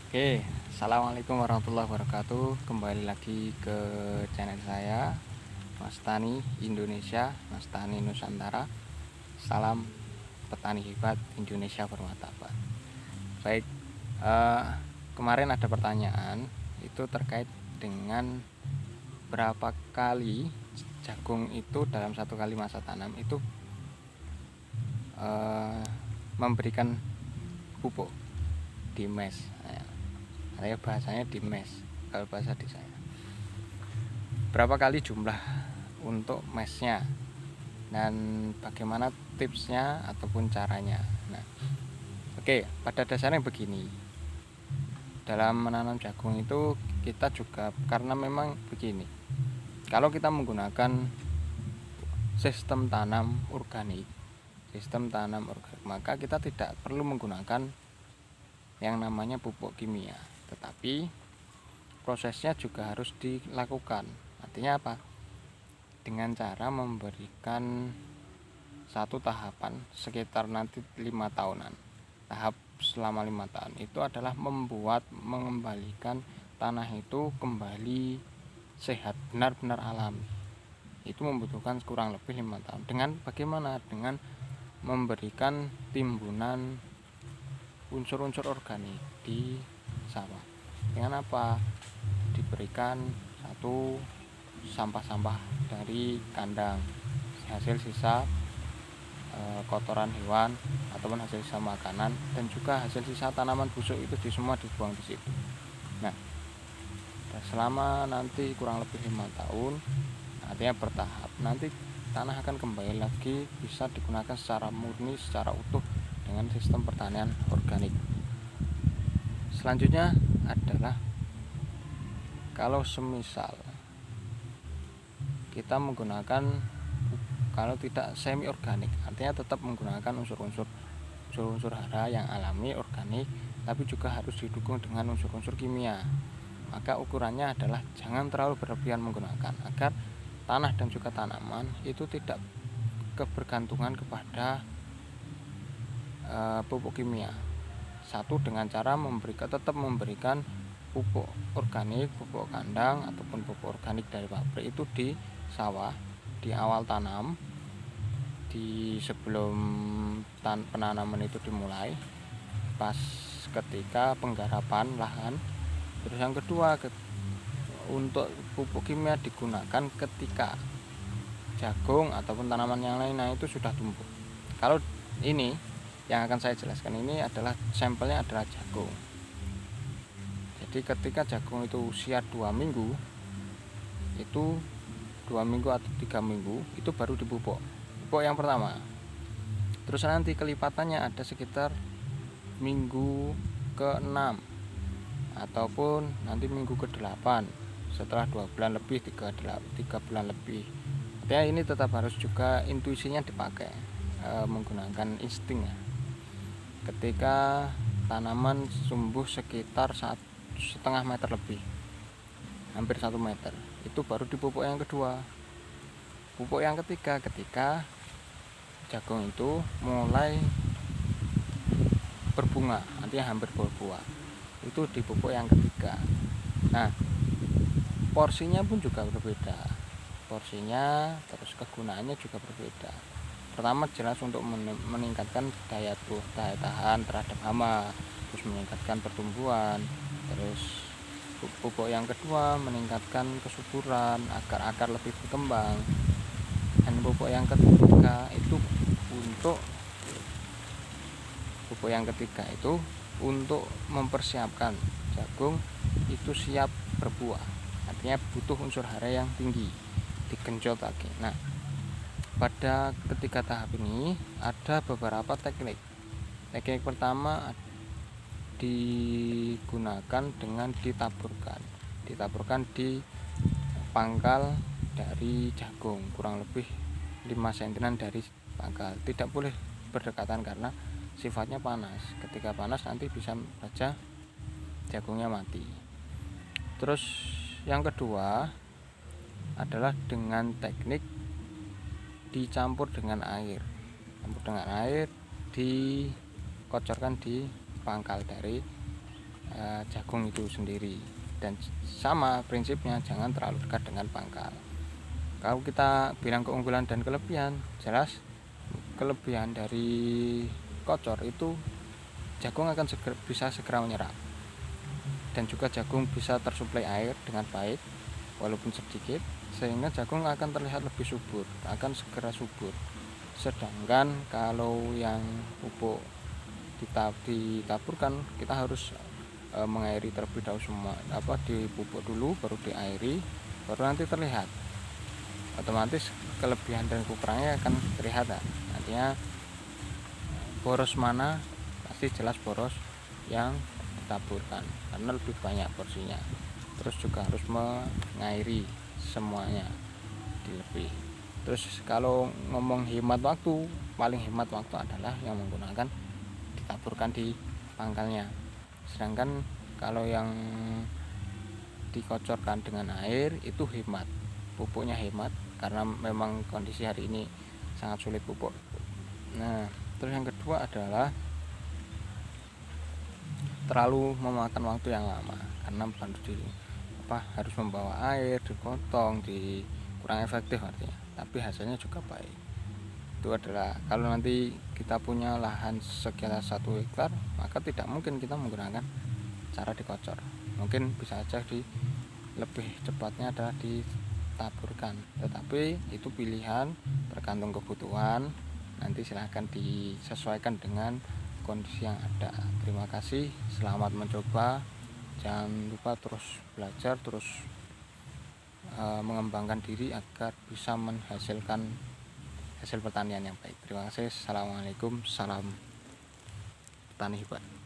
Oke, assalamualaikum warahmatullahi wabarakatuh. Kembali lagi ke channel saya, Mas Tani Indonesia, Mas Tani Nusantara. Salam petani hebat, Indonesia bermartabat. Baik, eh, kemarin ada pertanyaan itu terkait dengan berapa kali jagung itu dalam satu kali masa tanam itu memberikan pupuk di mes. Saya bahasanya di mes kalau bahasa di saya. Berapa kali jumlah untuk mesnya dan bagaimana tipsnya ataupun caranya. Nah, oke, pada dasarnya begini. Dalam menanam jagung itu kita juga karena memang begini. Kalau kita menggunakan sistem tanam organik, maka kita tidak perlu menggunakan yang namanya pupuk kimia, tetapi prosesnya juga harus dilakukan. Artinya apa? Dengan cara memberikan satu tahapan sekitar nanti 5 tahunan. Tahap selama 5 tahun itu adalah mengembalikan tanah itu kembali sehat, benar-benar alami. Itu membutuhkan kurang lebih 5 tahun. Dengan bagaimana? Dengan memberikan timbunan unsur-unsur organik di sawah. Dengan apa? Diberikan satu sampah-sampah dari kandang, hasil sisa kotoran hewan ataupun hasil sisa makanan, dan juga hasil sisa tanaman busuk itu semua dibuang di situ. Nah, selama nanti kurang lebih 5 tahun, artinya bertahap, nanti tanah akan kembali lagi bisa digunakan secara murni, secara utuh dengan sistem pertanian organik. Selanjutnya adalah kalau semisal kita menggunakan, kalau tidak semi organik, artinya tetap menggunakan unsur-unsur hara yang alami organik, tapi juga harus didukung dengan unsur-unsur kimia. Maka ukurannya adalah jangan terlalu berlebihan menggunakan, agar tanah dan juga tanaman itu tidak kebergantungan kepada pupuk kimia. Satu, dengan cara tetap memberikan pupuk organik, pupuk kandang ataupun pupuk organik dari pabrik itu di sawah di awal tanam, sebelum penanaman itu dimulai, pas ketika penggarapan lahan. Terus yang kedua, untuk pupuk kimia digunakan ketika jagung ataupun tanaman yang lain itu sudah tumbuh. Kalau ini yang akan saya jelaskan ini adalah sampelnya adalah jagung. Jadi ketika jagung itu usia 2 minggu, itu 2 minggu atau 3 minggu itu baru dipupuk. Pupuk yang pertama. Terus nanti kelipatannya ada sekitar minggu ke-6 ataupun nanti minggu ke-8 setelah 2 bulan lebih, 3 bulan lebih. Artinya ini tetap harus juga intuisinya dipakai, menggunakan insting ya. Ketika tanaman tumbuh sekitar 1,5 meter lebih, hampir 1 meter, itu baru dipupuk yang kedua. Pupuk yang ketiga ketika jagung itu mulai berbunga, artinya hampir berbuah, itu dipupuk yang ketiga. Nah, porsinya pun juga berbeda, terus kegunaannya juga berbeda. Pertama jelas untuk meningkatkan daya tahan terhadap hama, terus meningkatkan pertumbuhan. Terus pupuk yang kedua meningkatkan kesuburan agar akar lebih berkembang. Dan pupuk yang ketiga itu untuk mempersiapkan jagung itu siap berbuah. Artinya butuh unsur hara yang tinggi, digenjot lagi. Nah, pada ketiga tahap ini ada beberapa teknik. Teknik pertama digunakan dengan ditaburkan di pangkal dari jagung, kurang lebih 5 cm dari pangkal. Tidak boleh berdekatan karena sifatnya panas. Ketika panas nanti bisa saja jagungnya mati. Terus yang kedua adalah dengan teknik dicampur dengan air. Dikocorkan di pangkal dari jagung itu sendiri. Dan sama prinsipnya, jangan terlalu dekat dengan pangkal. Kalau kita bilang keunggulan dan kelebihan, jelas kelebihan dari kocor itu jagung akan bisa segera menyerap, dan juga jagung bisa tersuplai air dengan baik walaupun sedikit, sehingga jagung akan terlihat lebih subur, akan segera subur. Sedangkan kalau yang pupuk ditaburkan, kita harus mengairi terlebih dahulu, semua dipupuk dulu baru diairi, baru nanti terlihat. Otomatis kelebihan dan kekurangannya akan terlihat. Nantinya boros mana, pasti jelas boros yang ditaburkan karena lebih banyak porsinya. Terus juga harus mengairi semuanya dilebih. Terus kalau ngomong hemat waktu, paling hemat waktu adalah yang menggunakan ditaburkan di pangkalnya. Sedangkan kalau yang dikocorkan dengan air itu hemat, pupuknya hemat karena memang kondisi hari ini sangat sulit pupuk. Nah, terus yang kedua adalah terlalu memakan waktu yang lama karena harus membawa air, dipotong, kurang efektif artinya, tapi hasilnya juga baik. Itu adalah kalau nanti kita punya lahan sekitar 1 hektar, maka tidak mungkin kita menggunakan cara dikocor. Mungkin bisa saja lebih cepatnya adalah ditaburkan, tetapi itu pilihan tergantung kebutuhan. Nanti silahkan disesuaikan dengan kondisi yang ada. Terima kasih, selamat mencoba. Jangan lupa terus belajar, terus mengembangkan diri agar bisa menghasilkan hasil pertanian yang baik. Terima kasih. Assalamualaikum, salam petani hebat.